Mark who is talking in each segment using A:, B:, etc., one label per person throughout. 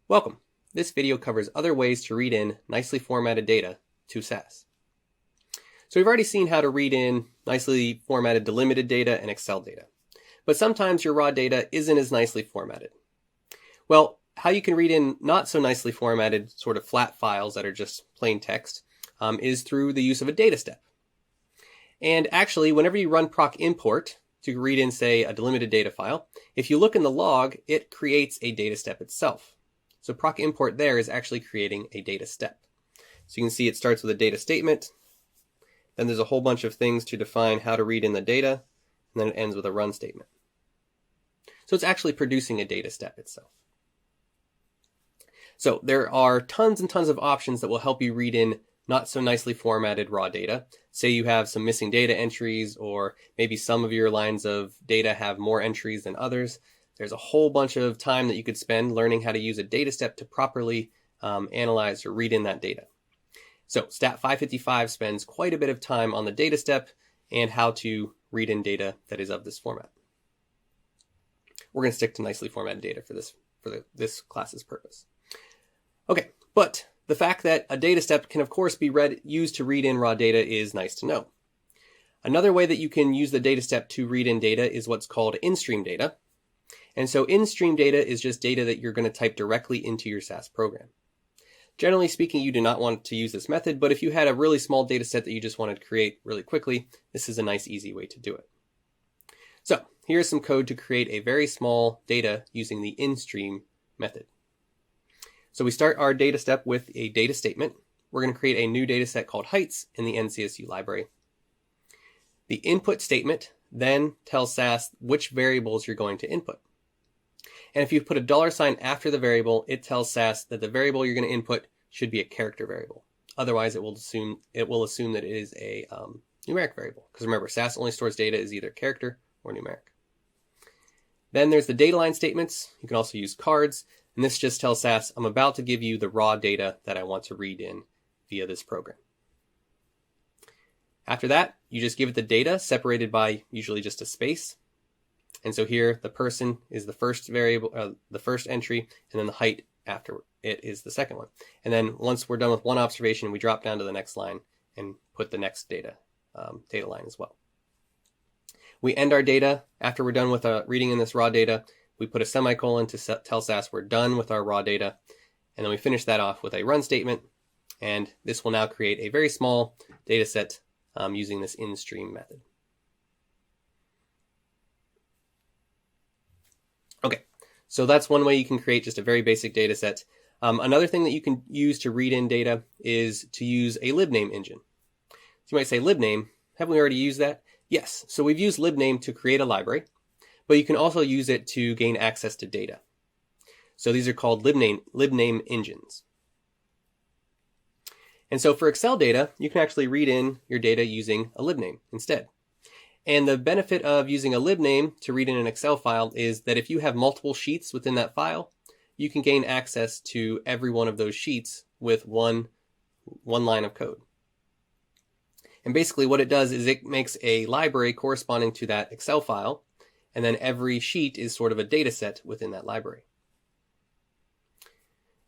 A: Welcome. This video covers other ways to read in nicely formatted data to SAS. So we've already seen how to read in nicely formatted delimited data and Excel data. But sometimes your raw data isn't as nicely formatted. Well, how you can read in not so nicely formatted sort of flat files that are just plain text is through the use of a data step. And actually, whenever you run proc import to read in, say, a delimited data file, if you look in the log, it creates a data step itself. So proc import there is actually creating a data step. So you can see it starts with a data statement, then there's a whole bunch of things to define how to read in the data, and then it ends with a run statement. So it's actually producing a data step itself. So there are tons and tons of options that will help you read in not so nicely formatted raw data. Say you have some missing data entries, or maybe some of your lines of data have more entries than others. There's a whole bunch of time that you could spend learning how to use a data step to properly analyze or read in that data. So Stat 555 spends quite a bit of time on the data step and how to read in data that is of this format. We're going to stick to nicely formatted data for this class's purpose. Okay, but the fact that a data step can of course be used to read in raw data is nice to know. Another way that you can use the data step to read in data is what's called INSTREAM data. And so INSTREAM data is just data that you're going to type directly into your SAS program. Generally speaking, you do not want to use this method, but if you had a really small data set that you just wanted to create really quickly, this is a nice, easy way to do it. So here's some code to create a very small data using the INSTREAM method. So we start our data step with a data statement. We're going to create a new data set called heights in the NCSU library. The input statement then tells SAS which variables you're going to input. And if you put a $sign after the variable, it tells SAS that the variable you're going to input should be a character variable. Otherwise, it will assume that it is a numeric variable. Because remember, SAS only stores data as either character or numeric. Then there's the data line statements. You can also use cards. And this just tells SAS, I'm about to give you the raw data that I want to read in via this program. After that, you just give it the data separated by usually just a space. And so here, the person is the first variable, the first entry, and then the height after it is the second one. And then once we're done with one observation, we drop down to the next line and put the next data line as well. We end our data after we're done with reading in this raw data. We put a semicolon to tell SAS we're done with our raw data. And then we finish that off with a run statement. And this will now create a very small data set using this INSTREAM method. Okay, so that's one way you can create just a very basic data set. Another thing that you can use to read in data is to use a LIBNAME engine. So you might say, LIBNAME, haven't we already used that? Yes, so we've used LIBNAME to create a library, but you can also use it to gain access to data. So these are called LIBNAME engines. And so for Excel data, you can actually read in your data using a LIBNAME instead. And the benefit of using a LIBNAME to read in an Excel file is that if you have multiple sheets within that file, you can gain access to every one of those sheets with one line of code. And basically what it does is it makes a library corresponding to that Excel file, and then every sheet is sort of a data set within that library.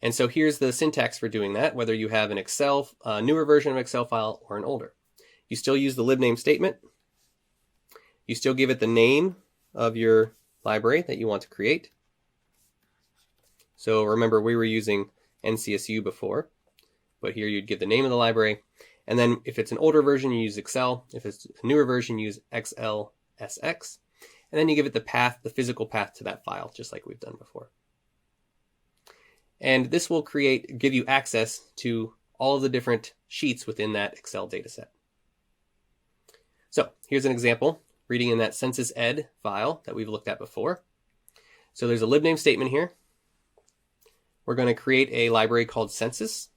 A: And so here's the syntax for doing that, whether you have an newer version of Excel file or an older. You still use the LIBNAME statement. You still give it the name of your library that you want to create. So remember, we were using NCSU before, but here you'd give the name of the library. And then if it's an older version, you use Excel. If it's a newer version, you use XLSX. And then you give it the path, the physical path to that file, just like we've done before. And this will give you access to all of the different sheets within that Excel dataset. So here's an example, reading in that census ed file that we've looked at before. So there's a LIBNAME statement here. We're going to create a library called census.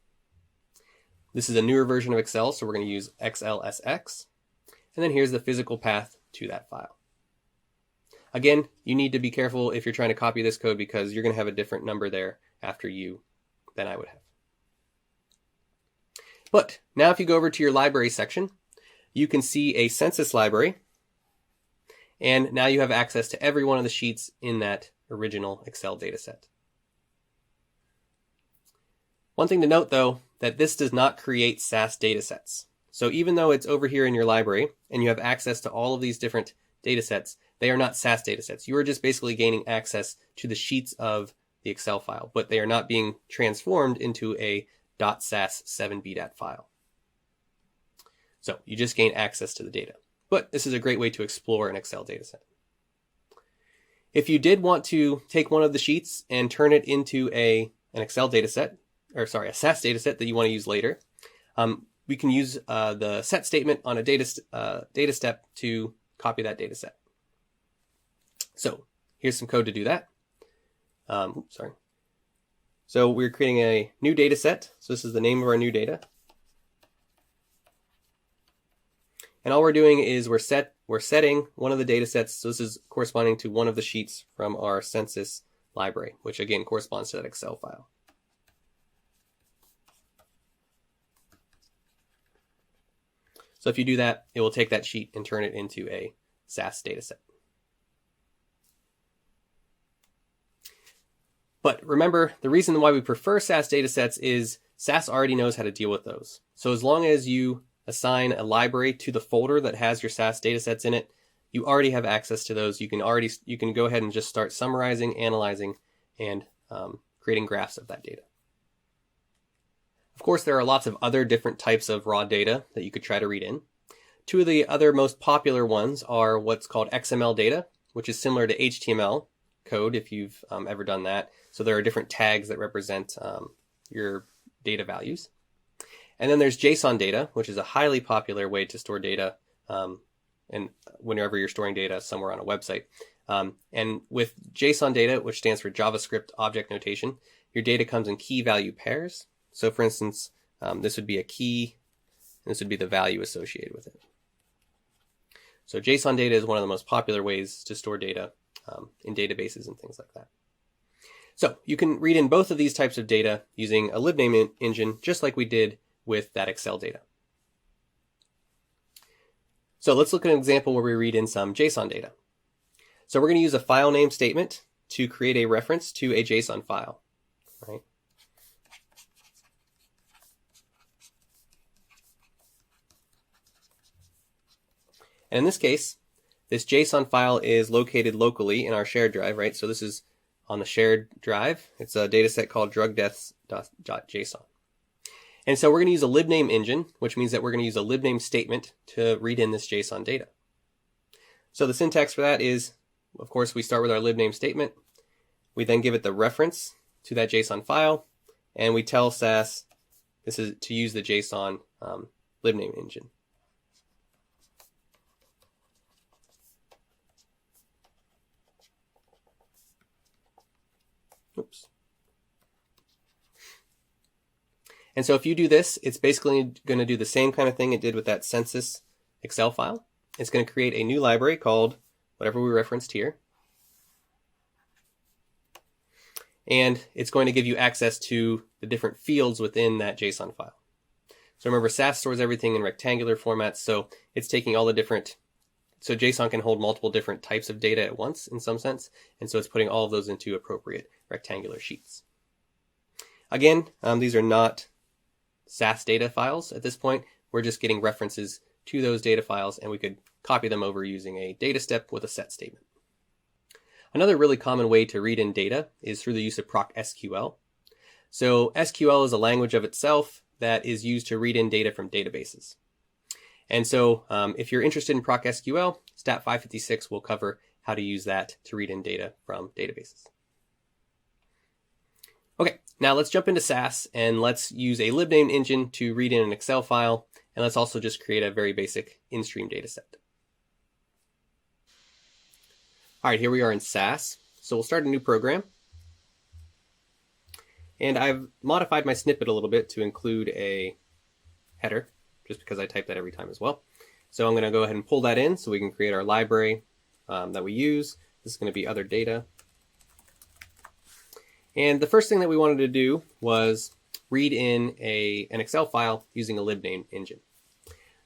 A: This is a newer version of Excel, so we're going to use XLSX. And then here's the physical path to that file. Again, you need to be careful if you're trying to copy this code because you're going to have a different number there after you than I would have. But now if you go over to your library section, you can see a census library. And now you have access to every one of the sheets in that original Excel dataset. One thing to note, though, that this does not create SAS datasets. So even though it's over here in your library and you have access to all of these different datasets, they are not SAS datasets. You are just basically gaining access to the sheets of the Excel file, but they are not being transformed into a .sas 7bdat file. So you just gain access to the data. But this is a great way to explore an Excel dataset. If you did want to take one of the sheets and turn it into an Excel dataset, or sorry, a SAS dataset that you want to use later, we can use the set statement on a data step to copy that dataset. So here's some code to do that. So we're creating a new data set. So this is the name of our new data. And all we're doing is we're setting one of the data sets. So this is corresponding to one of the sheets from our census library, which again corresponds to that Excel file. So if you do that, it will take that sheet and turn it into a SAS dataset. But remember, the reason why we prefer SAS datasets is SAS already knows how to deal with those. So as long as you assign a library to the folder that has your SAS datasets in it, you already have access to those. You can go ahead and just start summarizing, analyzing, and creating graphs of that data. Of course, there are lots of other different types of raw data that you could try to read in. Two of the other most popular ones are what's called XML data, which is similar to HTML code if you've ever done that. So there are different tags that represent your data values. And then there's JSON data, which is a highly popular way to store data and whenever you're storing data somewhere on a website. And with JSON data, which stands for JavaScript Object Notation, your data comes in key value pairs. So for instance, this would be a key, and this would be the value associated with it. So JSON data is one of the most popular ways to store data in databases and things like that. So you can read in both of these types of data using a LIBNAME engine, just like we did with that Excel data. So let's look at an example where we read in some JSON data. So we're going to use a file name statement to create a reference to a JSON file, right? And in this case, this JSON file is located locally in our shared drive, right? So this is on the shared drive. It's a data set called drugdeaths.json. And so we're going to use a LIBNAME engine, which means that we're going to use a LIBNAME statement to read in this JSON data. So the syntax for that is, of course, we start with our LIBNAME statement. We then give it the reference to that JSON file, and we tell SAS this is to use the JSON LIBNAME engine. Oops. And so if you do this, it's basically going to do the same kind of thing it did with that census Excel file. It's going to create a new library called whatever we referenced here. And it's going to give you access to the different fields within that JSON file. So remember, SAS stores everything in rectangular formats, so it's taking all the different, so JSON can hold multiple different types of data at once in some sense, and so it's putting all of those into appropriate rectangular sheets. Again, these are not SAS data files at this point. We're just getting references to those data files, and we could copy them over using a data step with a set statement. Another really common way to read in data is through the use of ProcSQL. So SQL is a language of itself that is used to read in data from databases. And so if you're interested in ProcSQL, Stat 556 will cover how to use that to read in data from databases. Okay, now let's jump into SAS and let's use a LIBNAME engine to read in an Excel file, and let's also just create a very basic INSTREAM dataset. All right, here we are in SAS. So we'll start a new program. And I've modified my snippet a little bit to include a header, just because I type that every time as well. So I'm going to go ahead and pull that in so we can create our library that we use. This is going to be other data. And the first thing that we wanted to do was read in an Excel file using a LIBNAME engine.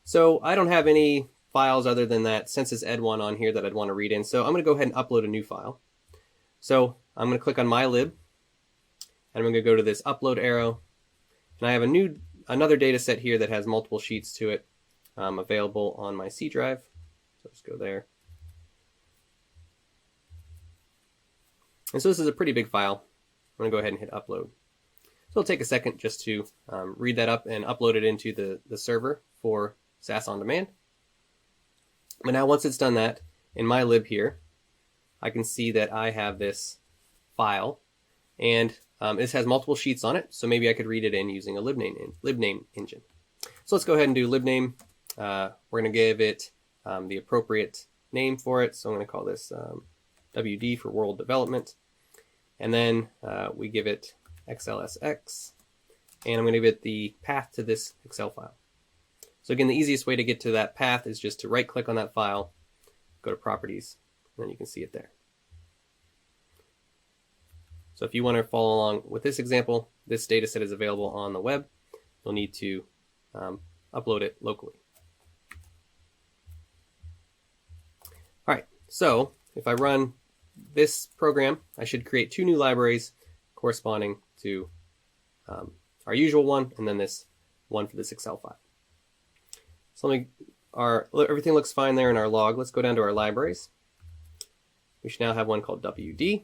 A: So I don't have any files other than that census ed one on here that I'd want to read in. So I'm going to go ahead and upload a new file. So I'm going to click on my lib, and I'm going to go to this upload arrow, And I have another data set here that has multiple sheets to it available on my C drive. So just go there. And so this is a pretty big file. I'm going to go ahead and hit upload. So it'll take a second just to read that up and upload it into the server for SAS On Demand. But now once it's done that, in my lib here, I can see that I have this file, and this has multiple sheets on it, so maybe I could read it in using a LIBNAME engine. So let's go ahead and do LIBNAME. We're going to give it the appropriate name for it, so I'm going to call this WD for World Development. And then we give it XLSX, and I'm going to give it the path to this Excel file. So again, the easiest way to get to that path is just to right-click on that file, go to Properties, and then you can see it there. So if you want to follow along with this example, this data set is available on the web. You'll need to upload it locally. All right, so if I run this program, I should create 2 new libraries corresponding to our usual one, and then this one for this Excel file. So everything looks fine there in our log. Let's go down to our libraries. We should now have one called WD.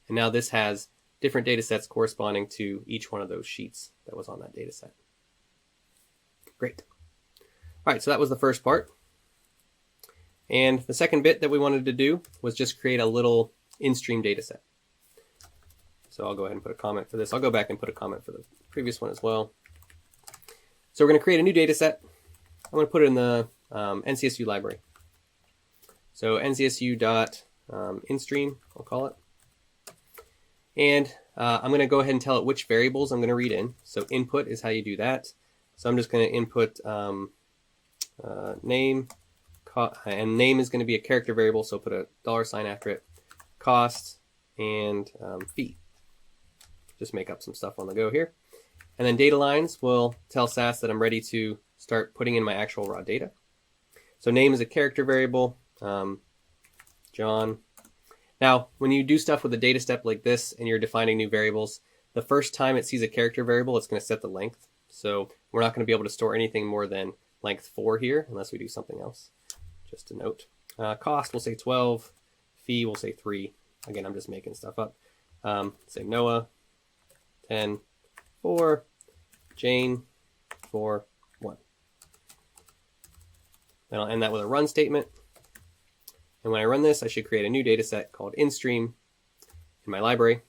A: And now this has different data sets corresponding to each one of those sheets that was on that data set. Great. All right, so that was the first part. And the second bit that we wanted to do was just create a little INSTREAM data set. So I'll go ahead and put a comment for this. I'll go back and put a comment for the previous one as well. So we're going to create a new data set. I'm going to put it in the NCSU library. So NCSU.INSTREAM, I'll call it. And I'm going to go ahead and tell it which variables I'm going to read in. So input is how you do that. So I'm just going to input name, and name is going to be a character variable, so put a $sign after it, cost, and fee. Just make up some stuff on the go here. And then data lines will tell SAS that I'm ready to start putting in my actual raw data. So name is a character variable, John. Now, when you do stuff with a data step like this and you're defining new variables, the first time it sees a character variable, it's going to set the length. So we're not going to be able to store anything more than length 4 here unless we do something else. Just a note. Cost, we'll say 12. Fee, we'll say 3. Again, I'm just making stuff up. Say Noah, 10, 4. Jane, 4, 1. Then I'll end that with a run statement. And when I run this, I should create a new data set called INSTREAM in my library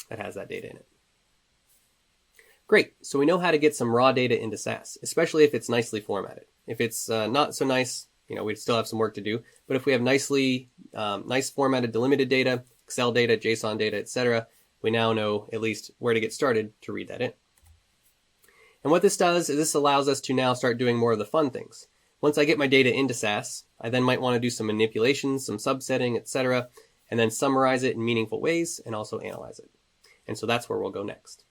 A: that has that data in it. Great, so we know how to get some raw data into SAS, especially if it's nicely formatted. If it's not so nice, we still have some work to do. But if we have nice formatted delimited data, Excel data, JSON data, etc., we now know at least where to get started to read that in. And what this does is this allows us to now start doing more of the fun things. Once I get my data into SAS, I then might want to do some manipulations, some subsetting, etc., and then summarize it in meaningful ways and also analyze it. And so that's where we'll go next.